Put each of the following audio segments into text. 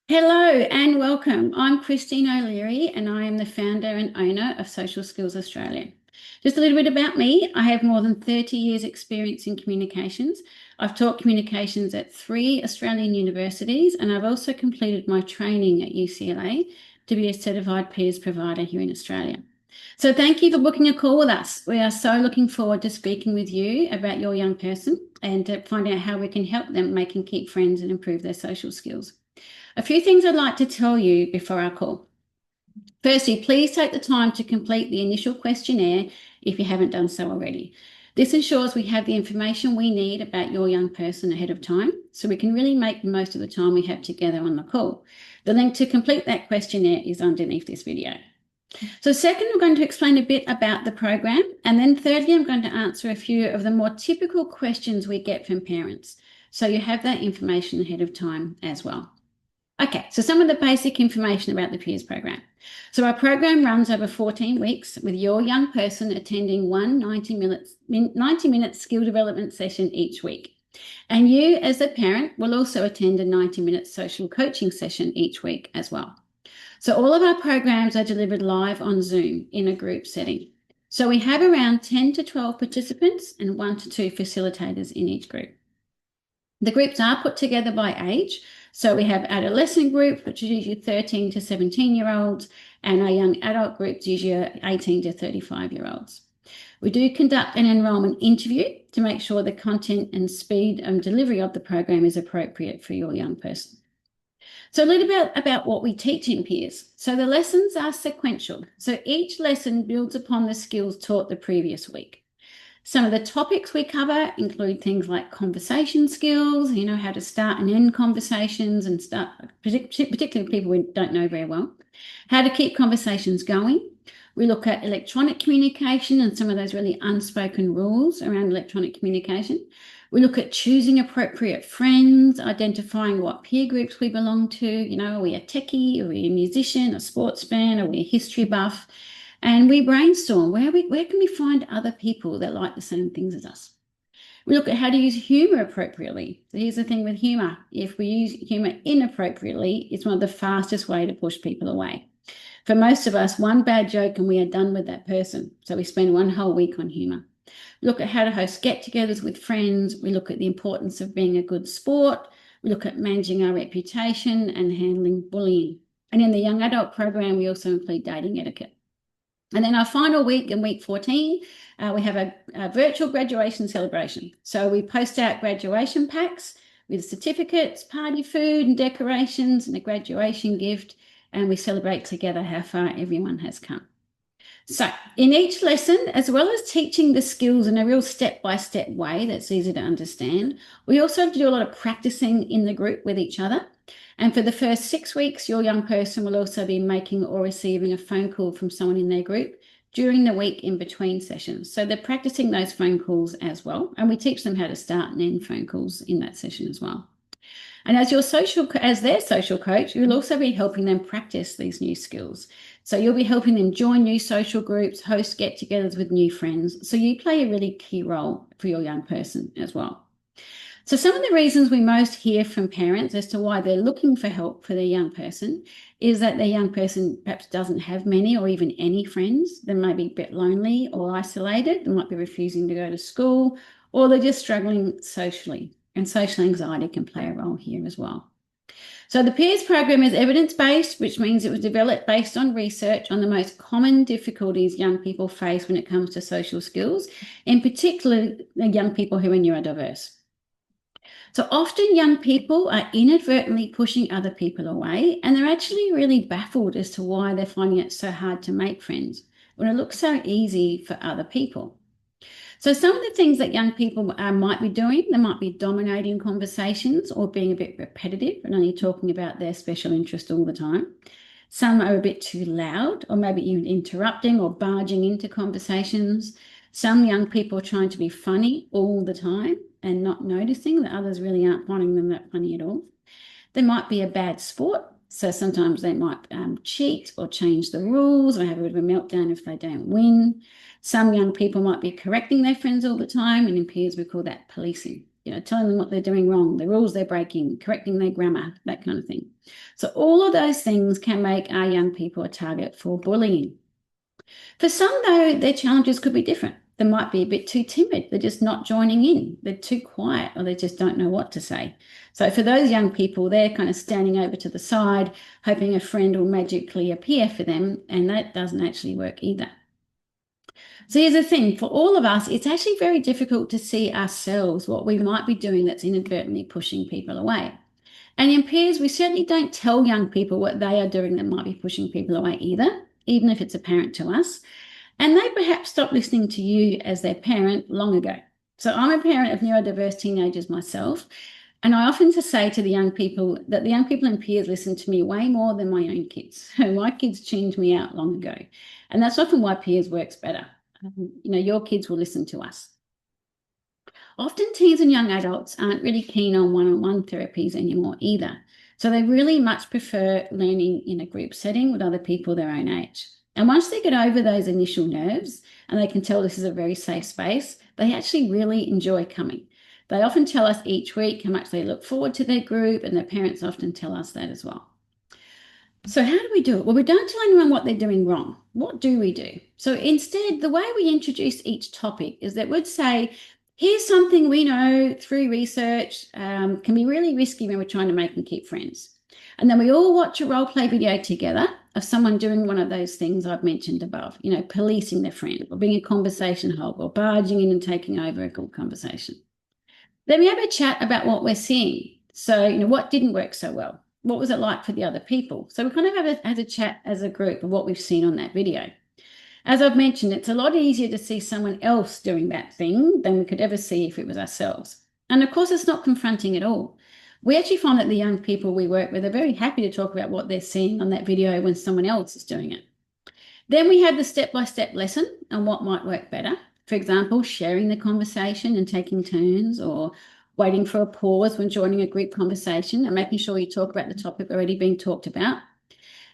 Hello and welcome. I'm Christine O'Leary and I am the founder and owner of Social Skills Australia. Just a little bit about me. I have more than 30 years experience in communications. I've taught communications at 3 Australian universities and I've also completed my training at UCLA to be a certified peers provider here in Australia. So thank you for booking a call with us. We are so looking forward to speaking with you about your young person and to find out how we can help them make and keep friends and improve their social skills. A few things I'd like to tell you before our call. Firstly, please take the time to complete the initial questionnaire if you haven't done so already. This ensures we have the information we need about your young person ahead of time, so we can really make the most of the time we have together on the call. The link to complete that questionnaire is underneath this video. So second, I'm going to explain a bit about the program, and then thirdly, I'm going to answer a few of the more typical questions we get from parents, so you have that information ahead of time as well. Okay, so some of the basic information about the Peers program. So our program runs over 14 weeks with your young person attending one 90-minute skill development session each week. And you as a parent will also attend a 90-minute social coaching session each week as well. So all of our programs are delivered live on Zoom in a group setting. So we have around 10 to 12 participants and 1 to 2 facilitators in each group. The groups are put together by age. So we have adolescent groups, which is usually 13 to 17-year-olds, and our young adult groups usually 18 to 35-year-olds. We do conduct an enrolment interview to make sure the content and speed and delivery of the program is appropriate for your young person. So a little bit about what we teach in Peers. So the lessons are sequential. So each lesson builds upon the skills taught the previous week. Some of the topics we cover include things like conversation skills, how to start and end conversations and start, particularly people we don't know very well, how to keep conversations going. We look at electronic communication and some of those really unspoken rules around electronic communication. We look at choosing appropriate friends, identifying what peer groups we belong to. Are we a techie? Are we a musician, a sports fan? Are we a history buff? And we brainstorm where can we find other people that like the same things as us. We look at how to use humor appropriately. So here's the thing with humor. If we use humor inappropriately, it's one of the fastest way to push people away. For most of us, one bad joke and we are done with that person. So we spend one whole week on humor. We look at how to host get-togethers with friends. We look at the importance of being a good sport. We look at managing our reputation and handling bullying. And in the young adult program, we also include dating etiquette. And then our final week, in week 14, we have a virtual graduation celebration. So we post out graduation packs with certificates, party food and decorations and a graduation gift, and we celebrate together how far everyone has come. So in each lesson, as well as teaching the skills in a real step-by-step way that's easy to understand, we also have to do a lot of practicing in the group with each other. And for the first 6 weeks, your young person will also be making or receiving a phone call from someone in their group during the week in between sessions. So they're practicing those phone calls as well. And we teach them how to start and end phone calls in that session as well. And as their social coach, you'll also be helping them practice these new skills. So you'll be helping them join new social groups, host get-togethers with new friends. So you play a really key role for your young person as well. So some of the reasons we most hear from parents as to why they're looking for help for their young person is that their young person perhaps doesn't have many or even any friends. They may be a bit lonely or isolated. They might be refusing to go to school, or they're just struggling socially. And social anxiety can play a role here as well. So the Peers program is evidence-based, which means it was developed based on research on the most common difficulties young people face when it comes to social skills, in particular the young people who are neurodiverse. So often young people are inadvertently pushing other people away, and they're actually really baffled as to why they're finding it so hard to make friends when it looks so easy for other people. So some of the things that young people might be doing, they might be dominating conversations or being a bit repetitive and only talking about their special interest all the time. Some are a bit too loud or maybe even interrupting or barging into conversations. Some young people are trying to be funny all the time and not noticing that others really aren't finding them that funny at all. They might be a bad sport. So sometimes they might cheat or change the rules or have a bit of a meltdown if they don't win. Some young people might be correcting their friends all the time, and in peers we call that policing. telling them what they're doing wrong, the rules they're breaking, correcting their grammar, that kind of thing. So all of those things can make our young people a target for bullying. For some, though, their challenges could be different. They might be a bit too timid. They're just not joining in. They're too quiet, or they just don't know what to say. So for those young people, they're kind of standing over to the side, hoping a friend will magically appear for them, and that doesn't actually work either. So here's the thing, for all of us, it's actually very difficult to see ourselves, what we might be doing that's inadvertently pushing people away. And in peers, we certainly don't tell young people what they are doing that might be pushing people away either, even if it's apparent to us. And they perhaps stopped listening to you as their parent long ago. So I'm a parent of neurodiverse teenagers myself, and I often say to the young people that the young people in peers listen to me way more than my own kids. My kids tuned me out long ago, and that's often why peers works better. Your kids will listen to us. Often teens and young adults aren't really keen on one-on-one therapies anymore either. So they really much prefer learning in a group setting with other people their own age. And once they get over those initial nerves and they can tell this is a very safe space, they actually really enjoy coming. They often tell us each week how much they look forward to their group, and their parents often tell us that as well. So how do we do it? Well, we don't tell anyone what they're doing wrong. What do we do? So instead, the way we introduce each topic is that we'd say, here's something we know through research can be really risky when we're trying to make and keep friends. And then we all watch a role play video together of someone doing one of those things I've mentioned above, policing their friend or being a conversation hog or barging in and taking over a good conversation. Then we have a chat about what we're seeing. So, what didn't work so well? What was it like for the other people? So we kind of have a chat as a group of what we've seen on that video. As I've mentioned, it's a lot easier to see someone else doing that thing than we could ever see if it was ourselves. And of course, it's not confronting at all. We actually find that the young people we work with are very happy to talk about what they're seeing on that video when someone else is doing it. Then we have the step-by-step lesson on what might work better. For example, sharing the conversation and taking turns, or waiting for a pause when joining a group conversation and making sure you talk about the topic already being talked about.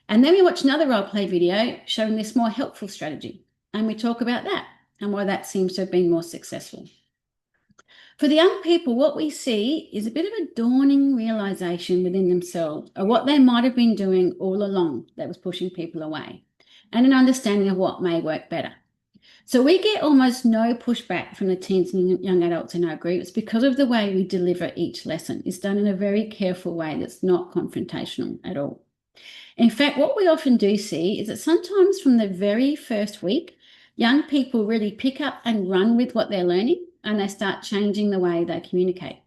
And then we watch another role play video showing this more helpful strategy, and we talk about that and why that seems to have been more successful. For the young people, what we see is a bit of a dawning realization within themselves of what they might have been doing all along that was pushing people away, and an understanding of what may work better. So we get almost no pushback from the teens and young adults in our groups because of the way we deliver each lesson. It's done in a very careful way that's not confrontational at all. In fact, what we often do see is that sometimes from the very first week, young people really pick up and run with what they're learning, and they start changing the way they communicate.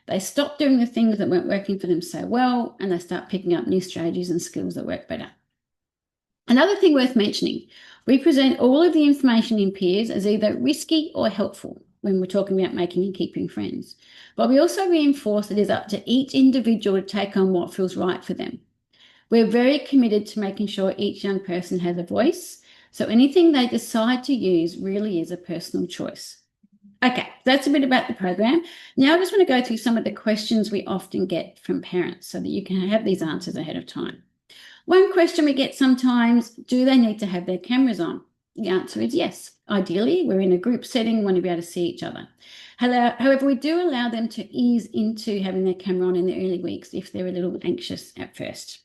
They stop doing the things that weren't working for them so well, and they start picking up new strategies and skills that work better. Another thing worth mentioning, we present all of the information in peers as either risky or helpful when we're talking about making and keeping friends. But we also reinforce that it is up to each individual to take on what feels right for them. We're very committed to making sure each young person has a voice, so anything they decide to use really is a personal choice. Okay, that's a bit about the program. Now I just want to go through some of the questions we often get from parents so that you can have these answers ahead of time. One question we get sometimes, do they need to have their cameras on? The answer is yes. Ideally, we're in a group setting, we want to be able to see each other. However, we do allow them to ease into having their camera on in the early weeks if they're a little anxious at first.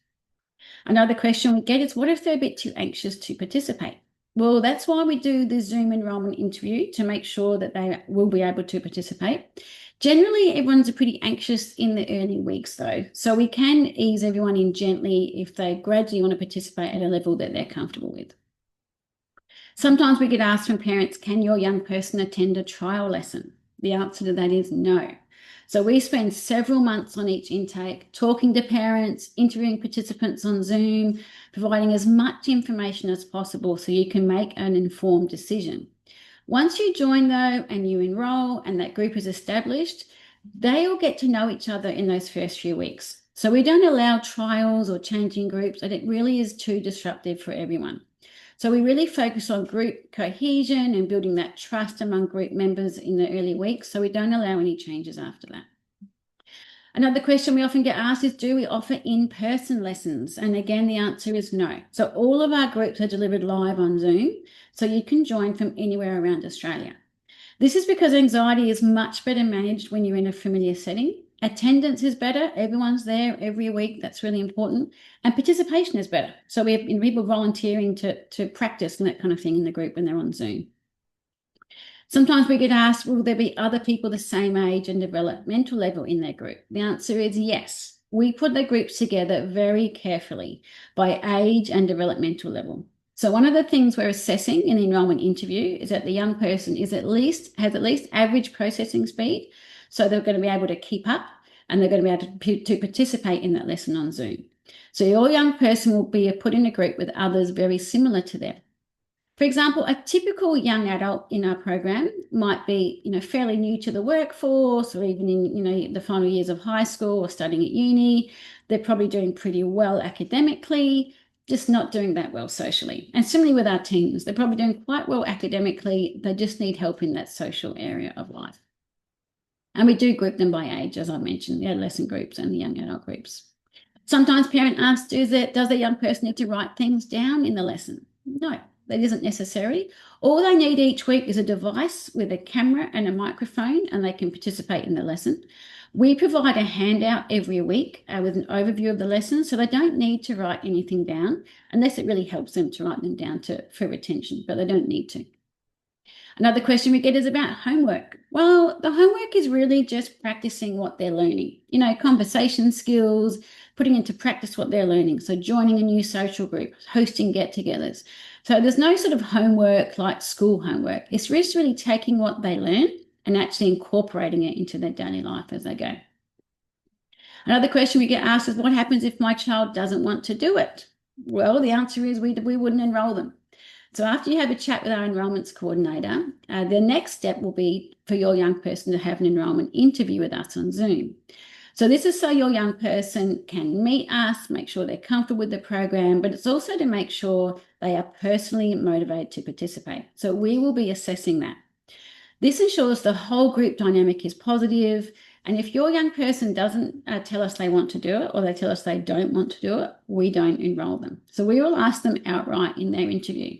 Another question we get is, what if they're a bit too anxious to participate? Well, that's why we do the Zoom enrollment interview, to make sure that they will be able to participate. Generally, everyone's pretty anxious in the early weeks though, so we can ease everyone in gently if they gradually want to participate at a level that they're comfortable with. Sometimes we get asked from parents, can your young person attend a trial lesson? The answer to that is no. So we spend several months on each intake, talking to parents, interviewing participants on Zoom, providing as much information as possible so you can make an informed decision. Once you join though and you enroll and that group is established, they all get to know each other in those first few weeks. So we don't allow trials or changing groups, and it really is too disruptive for everyone. So we really focus on group cohesion and building that trust among group members in the early weeks, so we don't allow any changes after that. Another question we often get asked is, do we offer in-person lessons? And again, the answer is no. So all of our groups are delivered live on Zoom, so you can join from anywhere around Australia. This is because anxiety is much better managed when you're in a familiar setting. Attendance is better. Everyone's there every week. That's really important. And participation is better. So we have people volunteering to practice and that kind of thing in the group when they're on Zoom. Sometimes we get asked, will there be other people the same age and developmental level in their group? The answer is yes. We put the groups together very carefully by age and developmental level. So one of the things we're assessing in the enrolment interview is that the young person has at least average processing speed. So they're going to be able to keep up and they're going to be able to participate in that lesson on Zoom. So your young person will be put in a group with others very similar to them. For example, a typical young adult in our program might be, fairly new to the workforce or even in, the final years of high school or studying at uni. They're probably doing pretty well academically, just not doing that well socially. And similarly with our teens, they're probably doing quite well academically. They just need help in that social area of life. And we do group them by age, as I mentioned, the adolescent groups and the young adult groups. Sometimes parent asks, does the young person need to write things down in the lesson? No. That isn't necessary. All they need each week is a device with a camera and a microphone, and they can participate in the lesson. We provide a handout every week with an overview of the lesson, so they don't need to write anything down unless it really helps them to write them down for retention, but they don't need to. Another question we get is about homework. Well, the homework is really just practicing what they're learning, conversation skills, putting into practice what they're learning. So joining a new social group, hosting get-togethers. So there's no sort of homework like school homework. It's just really taking what they learn and actually incorporating it into their daily life as they go. Another question we get asked is, what happens if my child doesn't want to do it? Well, the answer is we wouldn't enroll them. So after you have a chat with our enrolments coordinator, the next step will be for your young person to have an enrolment interview with us on Zoom. So this is so your young person can meet us, make sure they're comfortable with the program, but it's also to make sure they are personally motivated to participate. So we will be assessing that. This ensures the whole group dynamic is positive. And if your young person doesn't tell us they want to do it or they tell us they don't want to do it, we don't enroll them. So we will ask them outright in their interview,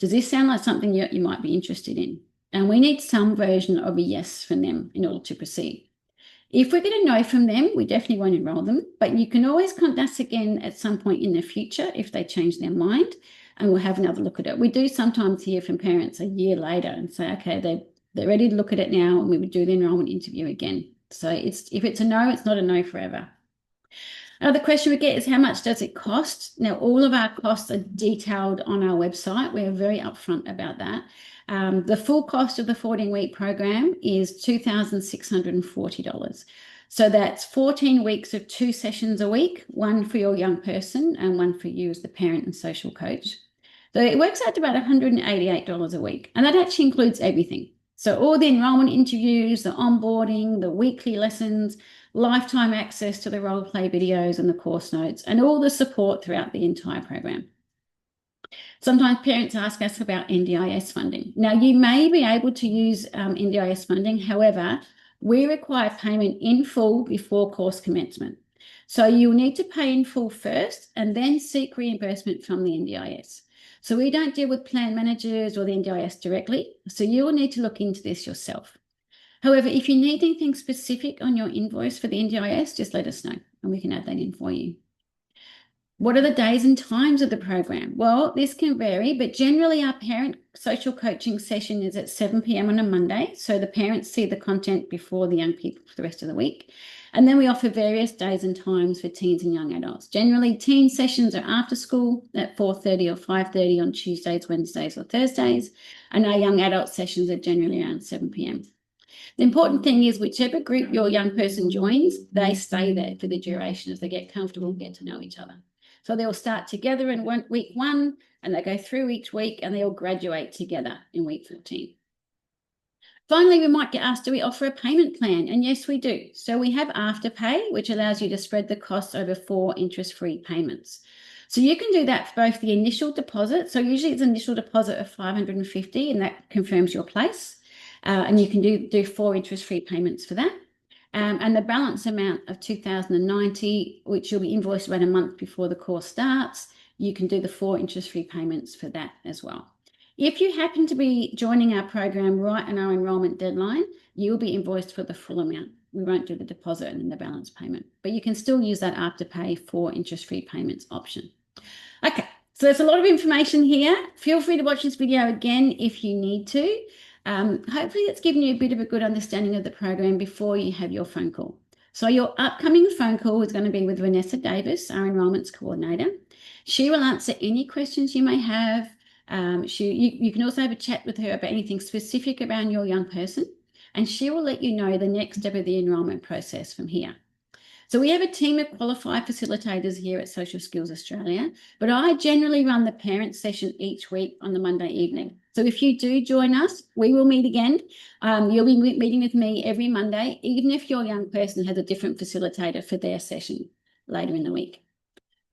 does this sound like something you might be interested in? And we need some version of a yes from them in order to proceed. If we get a no from them, we definitely won't enroll them, but you can always contact us again at some point in the future if they change their mind, and we'll have another look at it. We do sometimes hear from parents a year later and say, okay, they're ready to look at it now, and we would do the enrolment interview again. So if it's a no, it's not a no forever. Another question we get is, how much does it cost? Now, all of our costs are detailed on our website. We're very upfront about that. The full cost of the 14-week program is $2,640. So that's 14 weeks of 2 sessions a week, one for your young person and one for you as the parent and social coach. So it works out to about $188 a week, and that actually includes everything. So all the enrolment interviews, the onboarding, the weekly lessons, lifetime access to the role play videos and the course notes, and all the support throughout the entire program. Sometimes parents ask us about NDIS funding. Now, you may be able to use NDIS funding. However, we require payment in full before course commencement. So you'll need to pay in full first and then seek reimbursement from the NDIS. So we don't deal with plan managers or the NDIS directly. So you will need to look into this yourself. However, if you need anything specific on your invoice for the NDIS, just let us know and we can add that in for you. What are the days and times of the program? Well, this can vary, but generally our parent social coaching session is at 7 p.m. on a Monday. So the parents see the content before the young people for the rest of the week. And then we offer various days and times for teens and young adults. Generally, teen sessions are after school at 4:30 or 5:30 on Tuesdays, Wednesdays, or Thursdays. And our young adult sessions are generally around 7 p.m. The important thing is whichever group your young person joins, they stay there for the duration as they get comfortable and get to know each other. So they'll start together in week 1 and they go through each week and they all graduate together in week 14. Finally, we might get asked, do we offer a payment plan? And yes, we do. So we have Afterpay, which allows you to spread the costs over 4 interest-free payments. So you can do that for both the initial deposit. So usually it's an initial deposit of $550 and that confirms your place. And you can do 4 interest-free payments for that. And the balance amount of $2,090, which you'll be invoiced about a month before the course starts, you can do the 4 interest-free payments for that as well. If you happen to be joining our program right on our enrolment deadline, you'll be invoiced for the full amount. We won't do the deposit and then the balance payment, but you can still use that Afterpay for interest-free payments option. Okay, so there's a lot of information here. Feel free to watch this video again if you need to. Hopefully that's given you a bit of a good understanding of the program before you have your phone call. So your upcoming phone call is going to be with Vanessa Davis, our enrolments coordinator. She will answer any questions you may have. You can also have a chat with her about anything specific around your young person, and she will let you know the next step of the enrolment process from here. So we have a team of qualified facilitators here at Social Skills Australia, but I generally run the parent session each week on the Monday evening. So if you do join us, we will meet again. You'll be meeting with me every Monday, even if your young person has a different facilitator for their session later in the week.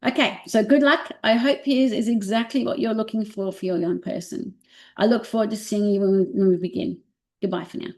Okay, so good luck. I hope Peers is exactly what you're looking for your young person. I look forward to seeing you when we begin. Goodbye for now.